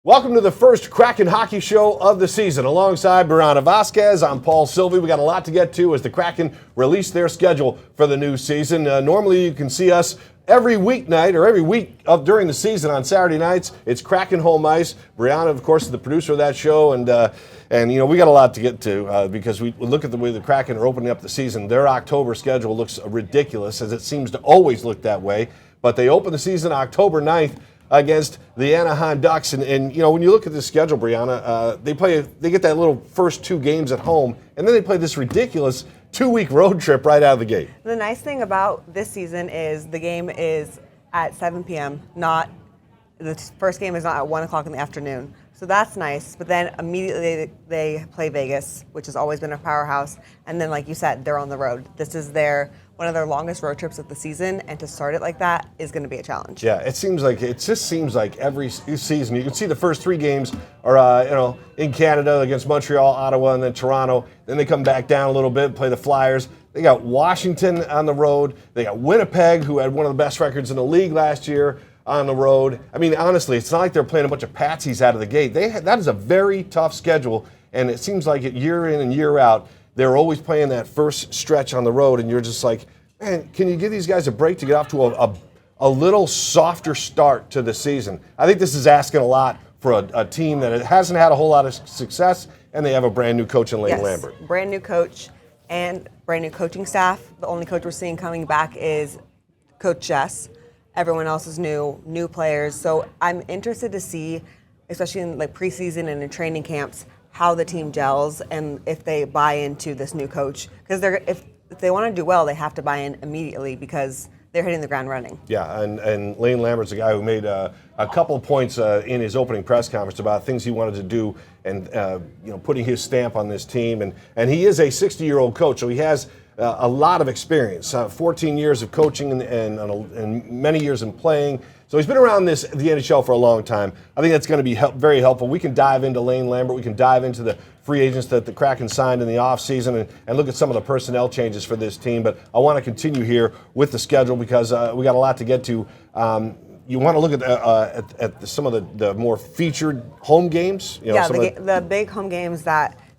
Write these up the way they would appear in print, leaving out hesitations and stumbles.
Welcome to the first Kraken hockey show of the season. Alongside Brianna Vasquez, I'm Paul Silvi. We got a lot to get to as the Kraken release their schedule for the new season. Normally, you can see us every weeknight or every week during the season on Saturday nights. It's Kraken Home Ice. Brianna, of course, is the producer of that show, and we got a lot to get to because we look at the way the Kraken are opening up the season. Their October schedule looks ridiculous, as it seems to always look that way. But they open the season October 9th. Against the Anaheim Ducks, and when you look at this schedule, Brianna, they get that little first two games at home, and then they play this ridiculous 2-week road trip right out of the gate. The nice thing about this season is the game is at 7 p.m. The first game is not at 1 o'clock in the afternoon, so that's nice. But then immediately they play Vegas, which has always been a powerhouse, and then, like you said, they're on the road. This is one of their longest road trips of the season, and to start it like that is going to be a challenge. Yeah, it just seems like every season you can see the first three games are in Canada against Montreal, Ottawa, and then Toronto. Then they come back down a little bit, play the Flyers. They got Washington on the road. They got Winnipeg, who had one of the best records in the league last year, on the road. I mean, honestly, it's not like they're playing a bunch of patsies out of the gate. That is a very tough schedule, and it seems like year in and year out, they're always playing that first stretch on the road, and you're just like, man, can you give these guys a break to get off to a little softer start to the season? I think this is asking a lot for a team that hasn't had a whole lot of success, and they have a brand new coach in Lane Lambert. Brand new coach and brand new coaching staff. The only coach we're seeing coming back is Coach Jess. Everyone else is new players. So I'm interested to see, especially in preseason and in training camps, how the team gels and if they buy into this new coach. Because if they want to do well, they have to buy in immediately because they're hitting the ground running. Yeah, and Lane Lambert's a guy who made a couple of points in his opening press conference about things he wanted to do and putting his stamp on this team. And he is a 60-year-old coach, so he has a lot of experience, 14 years of coaching and many years in playing. So he's been around the NHL for a long time. I think that's going to be very helpful. We can dive into Lane Lambert. We can dive into the free agents that the Kraken signed in the offseason and look at some of the personnel changes for this team. But I want to continue here with the schedule because we got a lot to get to. You want to look at some of the more featured home games? The big home games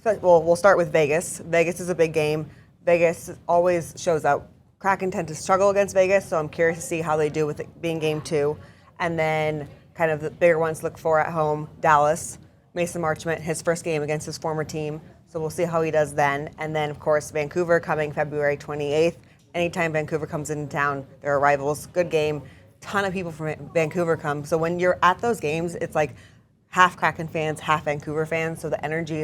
we'll start with Vegas. Vegas is a big game. Vegas always shows up. Kraken tend to struggle against Vegas, so I'm curious to see how they do with it being game 2. And then kind of the bigger ones to look for at home, Dallas. Mason Marchment, his first game against his former team, so we'll see how he does then. And then, of course, Vancouver coming February 28th. Anytime Vancouver comes into town, they're rivals. Good game. Ton of people from Vancouver come. So when you're at those games, it's like half Kraken fans, half Vancouver fans, so the energy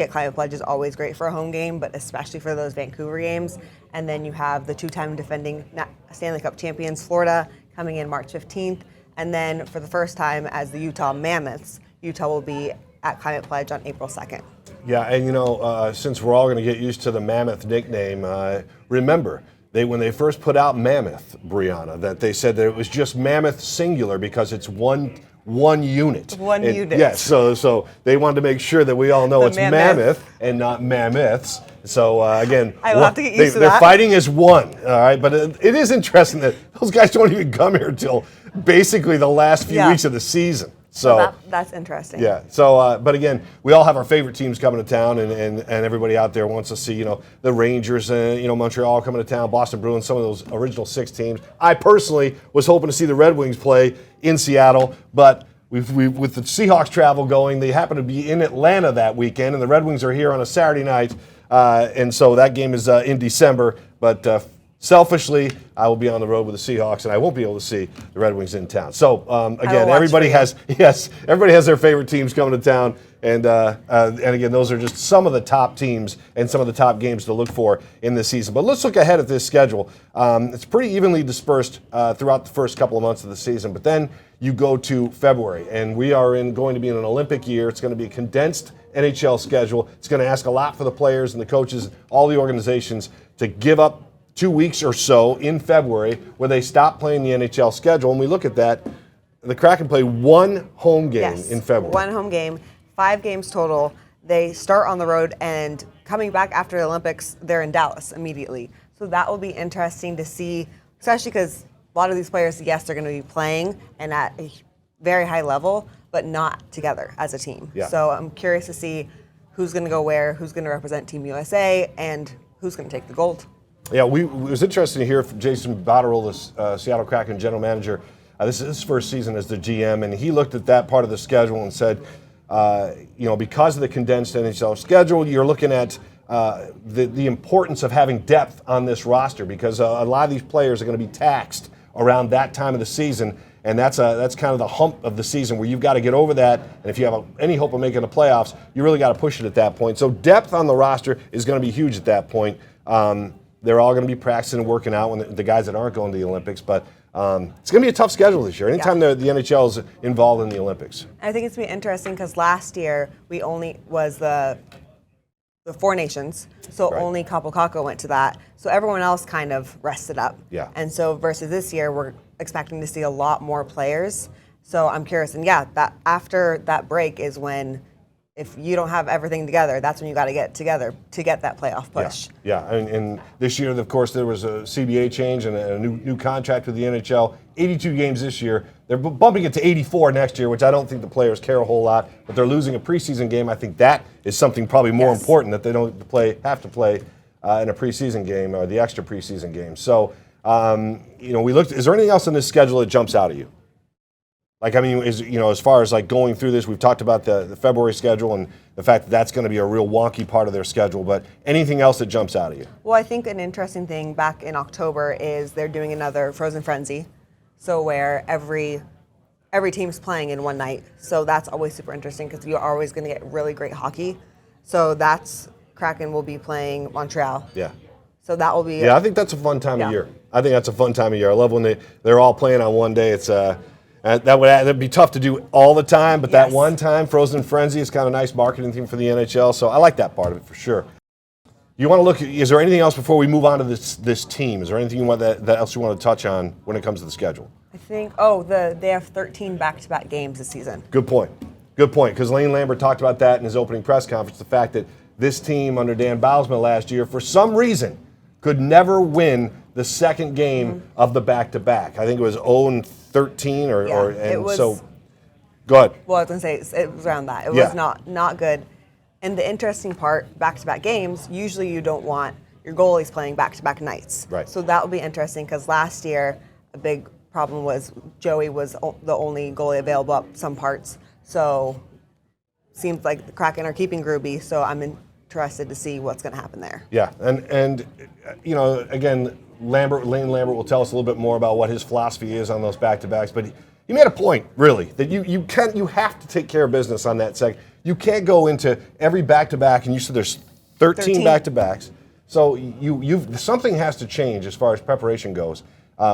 at Climate Pledge is always great for a home game, but especially for those Vancouver games. And then you have the two-time defending Stanley Cup champions, Florida, coming in March 15th. And then for the first time as the Utah Mammoths, Utah will be at Climate Pledge on April 2nd. Yeah, and since we're all going to get used to the Mammoth nickname, remember, when they first put out Mammoth, Brianna, that they said that it was just Mammoth singular because it's one unit. One unit. Yes, so they wanted to make sure that we all know it's Mammoth and not Mammoths. So again, I will have to get used to they're that. fighting as one, all right? But it is interesting that those guys don't even come here until basically the last few weeks of the season. So that's interesting. Yeah. So, but again, we all have our favorite teams coming to town, and everybody out there wants to see, the Rangers, Montreal coming to town, Boston Bruins, some of those original 6 teams. I personally was hoping to see the Red Wings play in Seattle, but with the Seahawks travel going, they happen to be in Atlanta that weekend, and the Red Wings are here on a Saturday night, and so that game is in December. But selfishly, I will be on the road with the Seahawks, and I won't be able to see the Red Wings in town. So again, everybody has their favorite teams coming to town, and again, those are just some of the top teams and some of the top games to look for in this season. But let's look ahead at this schedule. It's pretty evenly dispersed throughout the first couple of months of the season, but then you go to February, and we are going to be in an Olympic year. It's going to be a condensed NHL schedule. It's going to ask a lot for the players and the coaches, all the organizations, to give up 2 weeks or so in February where they stop playing the NHL schedule. And we look at that, the Kraken play one home game in February. One home game, 5 games total. They start on the road, and coming back after the Olympics, they're in Dallas immediately. So that will be interesting to see, especially because a lot of these players, yes, they're going to be playing and at a very high level, but not together as a team. Yeah. So I'm curious to see who's going to go where, who's going to represent Team USA, and who's going to take the gold. Yeah, it was interesting to hear from Jason Botterill, the Seattle Kraken general manager. This is his first season as the GM, and he looked at that part of the schedule and said, because of the condensed NHL schedule, you're looking at the importance of having depth on this roster, because a lot of these players are going to be taxed around that time of the season, and that's kind of the hump of the season where you've got to get over that, and if you have any hope of making the playoffs, you really got to push it at that point. So depth on the roster is going to be huge at that point. They're all going to be practicing and working out when the guys that aren't going to the Olympics, but it's going to be a tough schedule this year. Anytime the NHL is involved in the Olympics. I think it's going to be interesting because last year we only was the Four Nations, so Right. only Capo Caco went to that. So everyone else kind of rested up. Yeah. And so versus this year, we're expecting to see a lot more players. So I'm curious, and that after that break is when, if you don't have everything together, that's when you got to get together to get that playoff push. Yeah. And this year, of course, there was a CBA change and a new contract with the NHL. 82 games this year. They're bumping it to 84 next year, which I don't think the players care a whole lot. But they're losing a preseason game. I think that is something probably more important, that they don't have to play in a preseason game or the extra preseason game. So, we looked. Is there anything else on this schedule that jumps out at you? As far as going through this, we've talked about the February schedule and the fact that that's going to be a real wonky part of their schedule, but anything else that jumps out at you? Well, I think an interesting thing back in October is they're doing another Frozen Frenzy, so where every team's playing in one night. So that's always super interesting because you're always going to get really great hockey. So Kraken will be playing Montreal. Yeah. So that will be. Yeah, I think that's a fun time of year. I think that's a fun time of year. I love when they're all playing on one day. It's that'd be tough to do all the time, but that one time, Frozen Frenzy, is kind of a nice marketing thing for the NHL. So I like that part of it for sure. You want to look? Is there anything else before we move on to this team? Is there anything that else you want to touch on when it comes to the schedule? I think they have 13 back-to-back games this season. Good point. Because Lane Lambert talked about that in his opening press conference. The fact that this team under Dan Bousman last year, for some reason, could never win the second game of the back-to-back. I think it was 0-13 so. Go ahead. Well, I was going to say it was around that. It was not good. And the interesting part, back-to-back games, usually you don't want your goalies playing back-to-back nights. Right. So that will be interesting because last year a big problem was Joey was the only goalie available up some parts. So seems like the Kraken are keeping Gruby. So I'm interested to see what's going to happen there. Yeah, and again, Lane Lambert will tell us a little bit more about what his philosophy is on those back-to-backs. But he made a point, really, that you have to take care of business on that second. You can't go into every back-to-back, and you said there's 13 back-to-backs. So something has to change as far as preparation goes.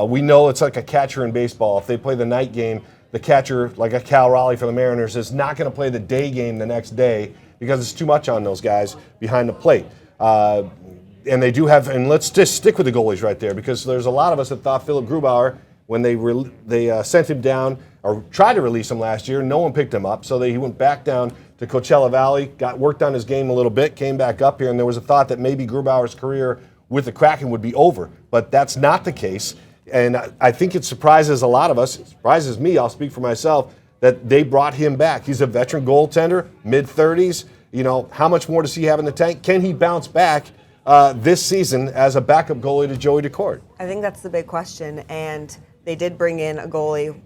We know it's like a catcher in baseball. If they play the night game, the catcher, like a Cal Raleigh for the Mariners, is not going to play the day game the next day because it's too much on those guys behind the plate. And they do have, and let's just stick with the goalies right there, because there's a lot of us that thought Philip Grubauer, when they sent him down or tried to release him last year, no one picked him up. So he went back down to Coachella Valley, worked on his game a little bit, came back up here, and there was a thought that maybe Grubauer's career with the Kraken would be over. But that's not the case. And I think it surprises a lot of us. It surprises me, I'll speak for myself, that they brought him back. He's a veteran goaltender, mid-30s. How much more does he have in the tank? Can he bounce back this season as a backup goalie to Joey Daccord? I think that's the big question. And they did bring in a goalie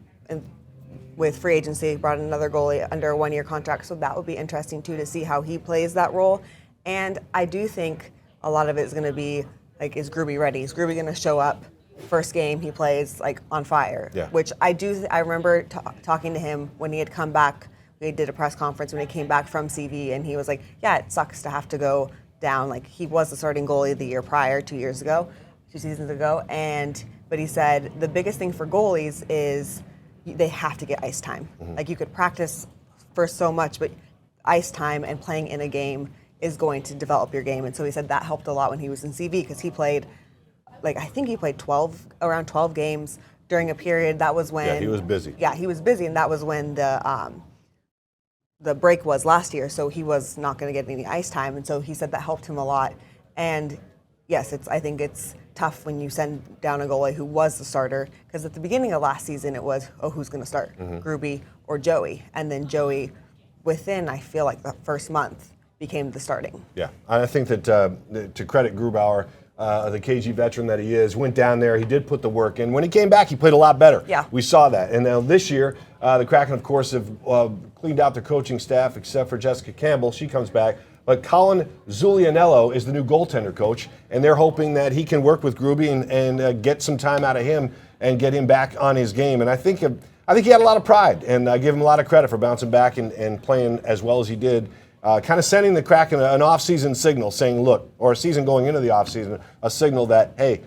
with free agency, brought in another goalie under a one-year contract. So that would be interesting, too, to see how he plays that role. And I do think a lot of it is going to be, is Gruby ready? Is Gruby going to show up? First game he plays on fire, which I remember talking to him when he had come back. We did a press conference when he came back from CV, and he was like, yeah, it sucks to have to go down. He was the starting goalie the year prior, 2 seasons ago. But he said the biggest thing for goalies is they have to get ice time. You could practice for so much, but ice time and playing in a game is going to develop your game. And so he said that helped a lot when he was in CV, because he played I think he played around 12 games during a period. That was when he was busy. Yeah, he was busy, and that was when the break was last year. So he was not going to get any ice time, and so he said that helped him a lot. And yes, I think it's tough when you send down a goalie who was the starter, because at the beginning of last season it was, who's going to start? Gruby or Joey. And then Joey, within, I feel like the first month, became the starting. Yeah, I think that to credit Grubauer, the KG veteran that he is, went down there. He did put the work in. When he came back, he played a lot better. Yeah. We saw that. And now this year, the Kraken, of course, have cleaned out their coaching staff except for Jessica Campbell. She comes back. But Colin Zulianello is the new goaltender coach, and they're hoping that he can work with Gruby and get some time out of him and get him back on his game. And I think he had a lot of pride, and I give him a lot of credit for bouncing back and playing as well as he did. Kind of sending the Kraken an off-season signal saying, look, or a season going into the off-season, a signal that, hey,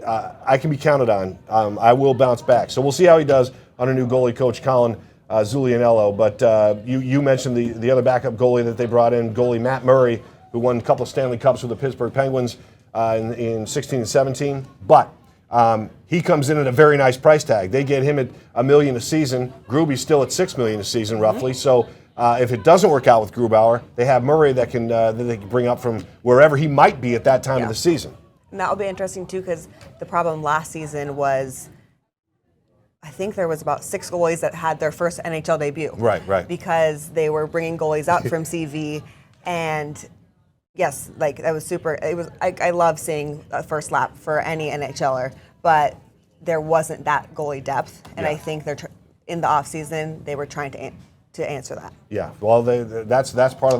I can be counted on. I will bounce back. So we'll see how he does under new goalie coach Colin Zulianello. But you mentioned the other backup goalie that they brought in, goalie Matt Murray, who won a couple of Stanley Cups with the Pittsburgh Penguins in 16 and 17. But he comes in at a very nice price tag. They get him at $1 million a season. Gruby's still at $6 million a season, roughly. So if it doesn't work out with Grubauer, they have Murray that they can bring up from wherever he might be at that time of the season. And that will be interesting, too, because the problem last season was, I think there was about 6 goalies that had their first NHL debut. Right. Because they were bringing goalies up from CV, and yes, like that was super. It was. I love seeing a first lap for any NHLer, but there wasn't that goalie depth, and I think they're in the off season they were trying to answer that. Yeah, well, that's part of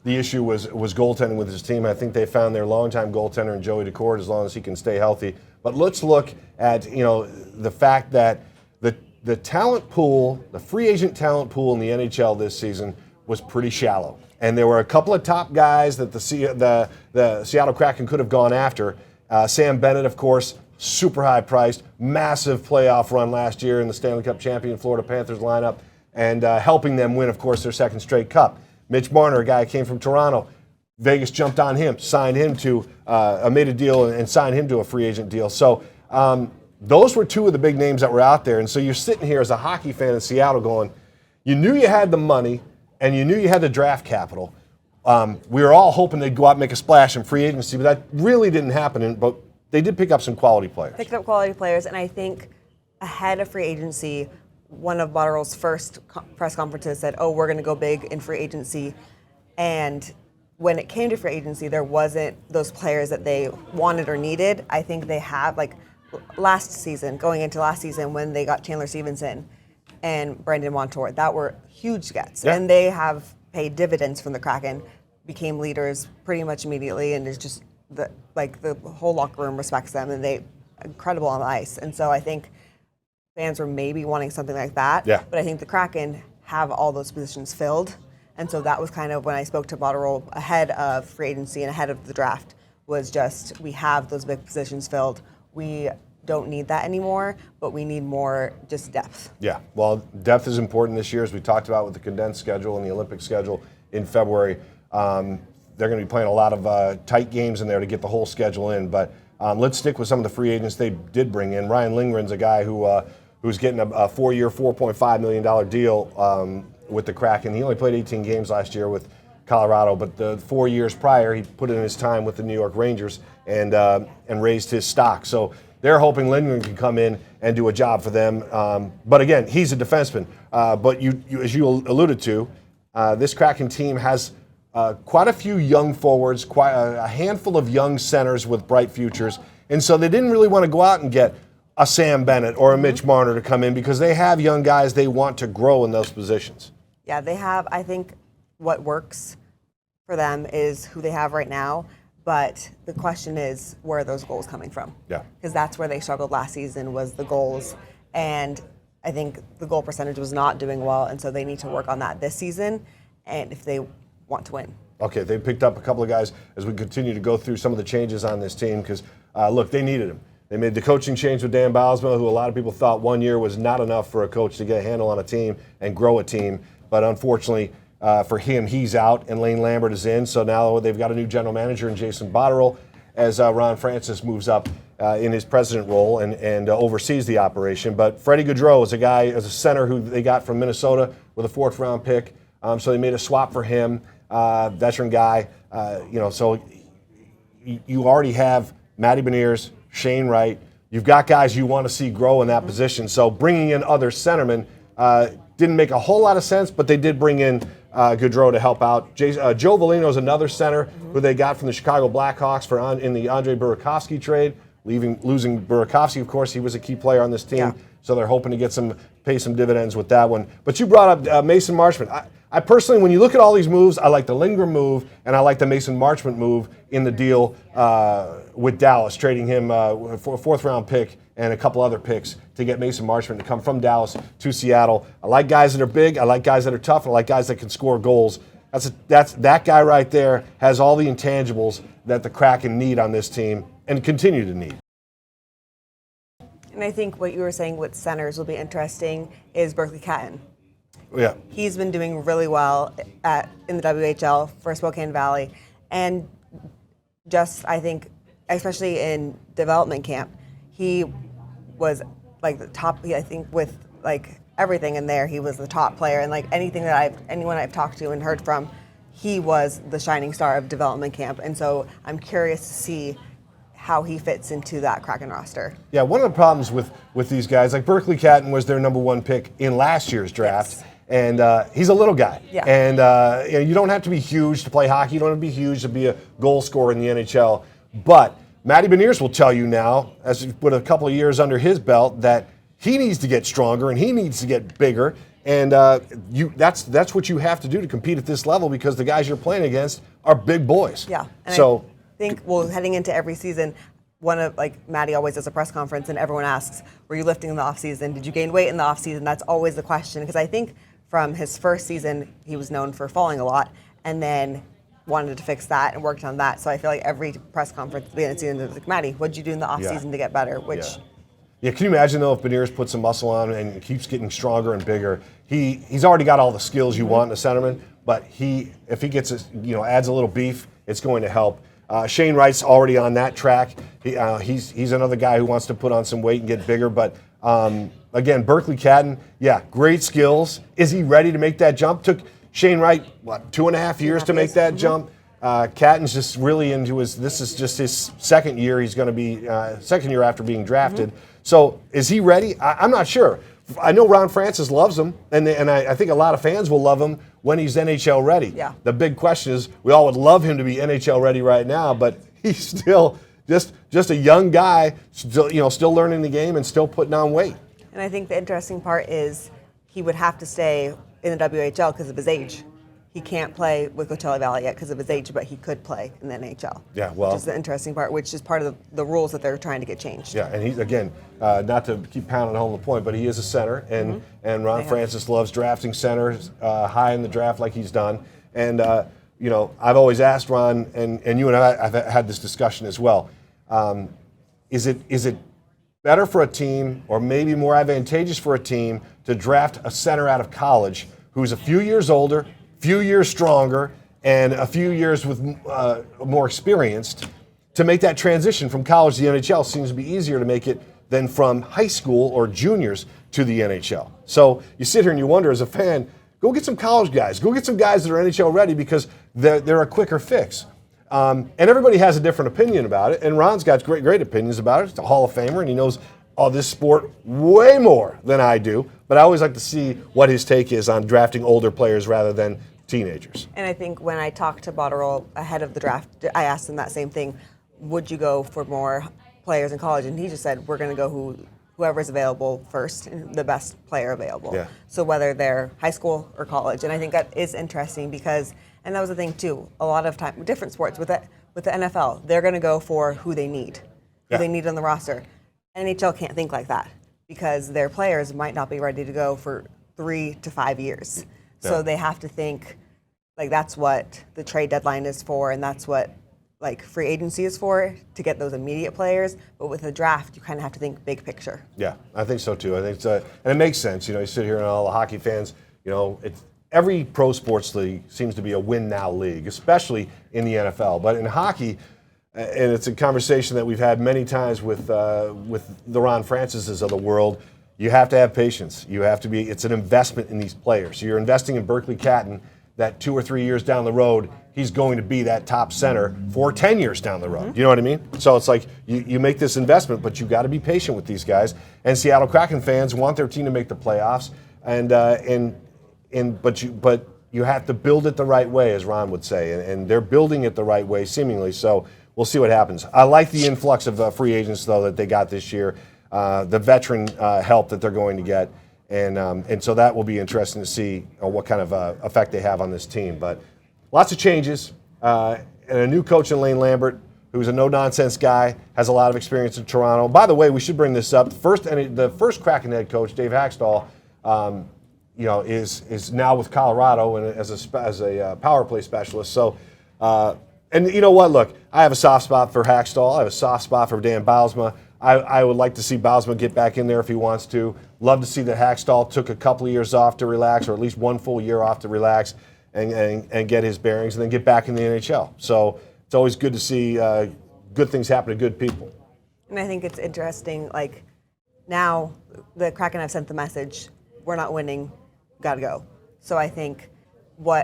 the issue was goaltending with his team. I think they found their longtime goaltender in Joey Daccord as long as he can stay healthy. But let's look at the fact that the talent pool, the free agent talent pool in the NHL this season was pretty shallow, and there were a couple of top guys that the Seattle Kraken could have gone after. Sam Bennett, of course, super high priced, massive playoff run last year in the Stanley Cup champion Florida Panthers lineup. And helping them win, of course, their second straight cup. Mitch Marner, a guy who came from Toronto. Vegas jumped on him, signed him to made a deal and signed him to a free agent deal. So those were two of the big names that were out there. And so you're sitting here as a hockey fan in Seattle going, you knew you had the money and you knew you had the draft capital. We were all hoping they'd go out and make a splash in free agency, but that really didn't happen. But they did pick up some quality players. Picked up quality players, and I think ahead of free agency, one of Botterill's first press conferences said, we're going to go big in free agency. And when it came to free agency, there wasn't those players that they wanted or needed. I think they have, like going into last season when they got Chandler Stevenson and Brandon Montour, that were huge gets. Yeah. And they have paid dividends from the Kraken, became leaders pretty much immediately, and it's just the whole locker room respects them, and they incredible on the ice. And so I think fans were maybe wanting something like that. Yeah. But I think the Kraken have all those positions filled. And so that was kind of when I spoke to Botterill ahead of free agency and ahead of the draft, was just, we have those big positions filled. We don't need that anymore, but we need more just depth. Yeah, well, depth is important this year, as we talked about with the condensed schedule and the Olympic schedule in February. They're going to be playing a lot of tight games in there to get the whole schedule in. But let's stick with some of the free agents they did bring in. Ryan Lindgren's a guy who's getting a 4-year, $4.5 million deal with the Kraken. He only played 18 games last year with Colorado, but the 4 years prior, he put in his time with the New York Rangers and raised his stock. So they're hoping Lindgren can come in and do a job for them. But again, he's a defenseman. But you, as you alluded to, this Kraken team has quite a few young forwards, quite a handful of young centers with bright futures. And so they didn't really want to go out and get a Sam Bennett or a Mitch Marner to come in, because they have young guys they want to grow in those positions. Yeah, they have. I think what works for them is who they have right now. But the question is, where are those goals coming from? Yeah. Because that's where they struggled last season, was the goals. And I think the goal percentage was not doing well, and so they need to work on that this season, and if they want to win. Okay, they picked up a couple of guys as we continue to go through some of the changes on this team, because, look, they needed him. They made the coaching change with Dan Bylsma, who a lot of people thought 1 year was not enough for a coach to get a handle on a team and grow a team. But unfortunately for him, he's out and Lane Lambert is in. So now they've got a new general manager in Jason Botterill, as Ron Francis moves up in his president role and oversees the operation. But Freddie Gaudreau is a center who they got from Minnesota with a 4th round pick. So they made a swap for him, veteran guy. So you already have Matty Beniers, Shane Wright. You've got guys you want to see grow in that position. So bringing in other centermen didn't make a whole lot of sense, but they did bring in Gaudreau to help out. Joe Veleno is another center who they got from the Chicago Blackhawks in the Andre Burakovsky trade, losing Burakovsky, of course. He was a key player on this team, so they're hoping to pay some dividends with that one. But you brought up Mason Marchment. I personally, when you look at all these moves, I like the Lindgren move, and I like the Mason Marchment move in the deal with Dallas, trading him for a fourth-round pick and a couple other picks to get Mason Marchment to come from Dallas to Seattle. I like guys that are big. I like guys that are tough. I like guys that can score goals. That guy right there has all the intangibles that the Kraken need on this team and continue to need. And I think what you were saying with centers will be interesting is Berkeley Catton. Yeah. He's been doing really well in the WHL for Spokane Valley. And just, I think, especially in development camp, he was like the top, I think with like everything in there, he was the top player. And like anyone I've talked to and heard from, he was the shining star of development camp. And so I'm curious to see how he fits into that Kraken roster. Yeah, one of the problems with these guys, like Berkeley Catton was their #1 pick in last year's draft. Yes. And he's a little guy. Yeah. And you don't have to be huge to play hockey. You don't have to be huge to be a goal scorer in the NHL. But Matty Beniers will tell you now, as with a couple of years under his belt, that he needs to get stronger and he needs to get bigger. And that's what you have to do to compete at this level, because the guys you're playing against are big boys. Yeah. And so I think, heading into every season, Matty always does a press conference and everyone asks, were you lifting in the offseason? Did you gain weight in the offseason? That's always the question, because I think from his first season, he was known for falling a lot and then wanted to fix that and worked on that. So I feel like every press conference at the end of the season, it's like, Matty, what'd you do in the offseason to get better? Yeah, can you imagine, though, if Beniers puts some muscle on and keeps getting stronger and bigger? He's already got all the skills you want in a centerman, but if he gets adds a little beef, it's going to help. Shane Wright's already on that track. He's another guy who wants to put on some weight and get bigger. But again, Berkeley Catton, great skills. Is he ready to make that jump? Took Shane Wright 2.5 years to make that jump. Catton's just really this is just his second year. He's going to be second year after being drafted. So is he ready? I'm not sure. I know Ron Francis loves him, and I think a lot of fans will love him when he's NHL ready. Yeah. The big question is, we all would love him to be NHL ready right now, but he's still just a young guy, still learning the game and still putting on weight. And I think the interesting part is he would have to stay in the WHL because of his age. He can't play with Coachella Valley yet because of his age, but he could play in the NHL. Yeah, well, which is the interesting part, which is part of the rules that they're trying to get changed. Yeah, and he's, again, not to keep pounding home the point, but he is a center, and Ron Francis loves drafting centers high in the draft like he's done. And I've always asked Ron, and you and I have had this discussion as well. Is it better for a team, or maybe more advantageous for a team, to draft a center out of college who's a few years older, few years stronger, and a few years with more experienced, to make that transition from college to the NHL? Seems to be easier to make it than from high school or juniors to the NHL. So you sit here and you wonder, as a fan, go get some college guys. Go get some guys that are NHL ready, because they're a quicker fix. And everybody has a different opinion about it, and Ron's got great opinions about it. He's a Hall of Famer, and he knows all this sport way more than I do. But I always like to see what his take is on drafting older players rather than teenagers. And I think when I talked to Botterill ahead of the draft, I asked him that same thing. Would you go for more players in college? And he just said, we're going to go whoever's available first, and the best player available. Yeah. So whether they're high school or college. And I think that is interesting because, and that was the thing too, a lot of time, different sports with the NFL, they're going to go for who they need, who they need on the roster. NHL can't think like that, because their players might not be ready to go for 3 to 5 years. So they have to think, like, that's what the trade deadline is for, and that's what free agency is for, to get those immediate players. But with the draft, you kind of have to think big picture. Yeah, I think so too. I think it's, and it makes sense. You sit here and all the hockey fans, every pro sports league seems to be a win now league, especially in the NFL. But in hockey, and it's a conversation that we've had many times with the Ron Francises of the world, you have to have patience. It's an investment in these players. So you're investing in Berkeley Catton, that 2 or 3 years down the road, he's going to be that top center for 10 years down the road. You know what I mean? So it's like you make this investment, but you've got to be patient with these guys. And Seattle Kraken fans want their team to make the playoffs. but you have to build it the right way, as Ron would say, and they're building it the right way, seemingly. So we'll see what happens. I like the influx of free agents, though, that they got this year, the veteran help that they're going to get, and so that will be interesting to see what kind of effect they have on this team. But lots of changes, and a new coach in Lane Lambert, who's a no-nonsense guy, has a lot of experience in Toronto. By the way, we should bring this up. The first Kraken head coach, Dave Haxtell, is now with Colorado and as a power play specialist. So, and you know what? Look, I have a soft spot for Haxtell. I have a soft spot for Dan Bylsma. I would like to see Bylsma get back in there if he wants to. Love to see that Haxtell took a couple of years off to relax, or at least one full year off to relax and get his bearings, and then get back in the NHL. So it's always good to see good things happen to good people. And I think it's interesting, like, now the Kraken have sent the message, we're not winning, gotta go. So I think,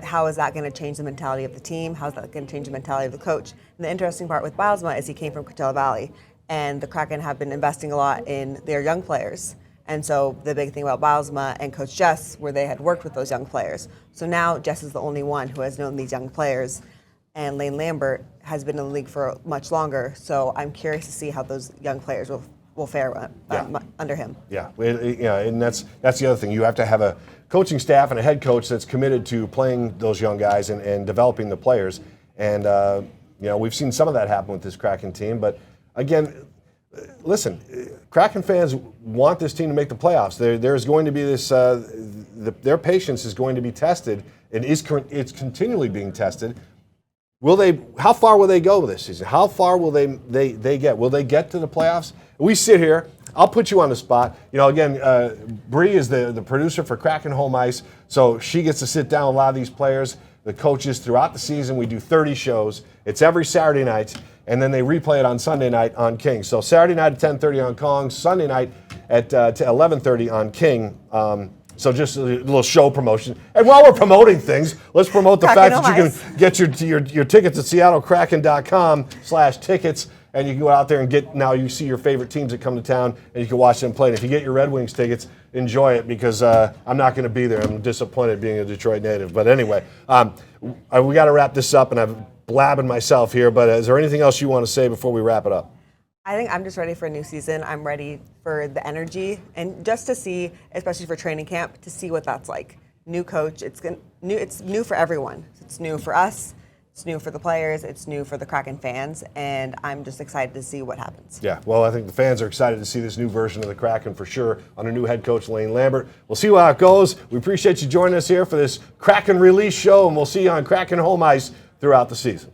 how is that going to change the mentality of the team? How is that going to change the mentality of the coach? And the interesting part with Bylsma is he came from Coachella Valley, and the Kraken have been investing a lot in their young players. And so the big thing about Bylsma and Coach Jess, where they had worked with those young players. So now Jess is the only one who has known these young players, and Lane Lambert has been in the league for much longer. So I'm curious to see how those young players will fare under him. Yeah, and that's the other thing. You have to have a coaching staff and a head coach that's committed to playing those young guys and developing the players. And we've seen some of that happen with this Kraken team. But again, listen, Kraken fans want this team to make the playoffs. There's going to be this. Their patience is going to be tested, and it's continually being tested. How far will they go this season? How far will they get? Will they get to the playoffs? We sit here. I'll put you on the spot. Again, Bree is the producer for Kraken Home Ice, so she gets to sit down with a lot of these players, the coaches throughout the season. We do 30 shows. It's every Saturday night, and then they replay it on Sunday night on King. So Saturday night at 10:30 on Kong, Sunday night at 11:30 on King. So just a little show promotion. And while we're promoting things, let's promote the fact that you can get your tickets at seattlekraken.com/tickets, and you can go out there and you see your favorite teams that come to town, and you can watch them play. And if you get your Red Wings tickets, enjoy it, because I'm not going to be there. I'm disappointed being a Detroit native. But anyway, we got to wrap this up, and I've blabbing myself here, but is there anything else you want to say before we wrap it up? I think I'm just ready for a new season. I'm ready for the energy, and just to see, especially for training camp, to see what that's like. New coach, it's new for everyone. It's new for us, it's new for the players, it's new for the Kraken fans, and I'm just excited to see what happens. Yeah, well, I think the fans are excited to see this new version of the Kraken for sure, under new head coach Lane Lambert. We'll see how it goes. We appreciate you joining us here for this Kraken release show, and we'll see you on Kraken Home Ice throughout the season.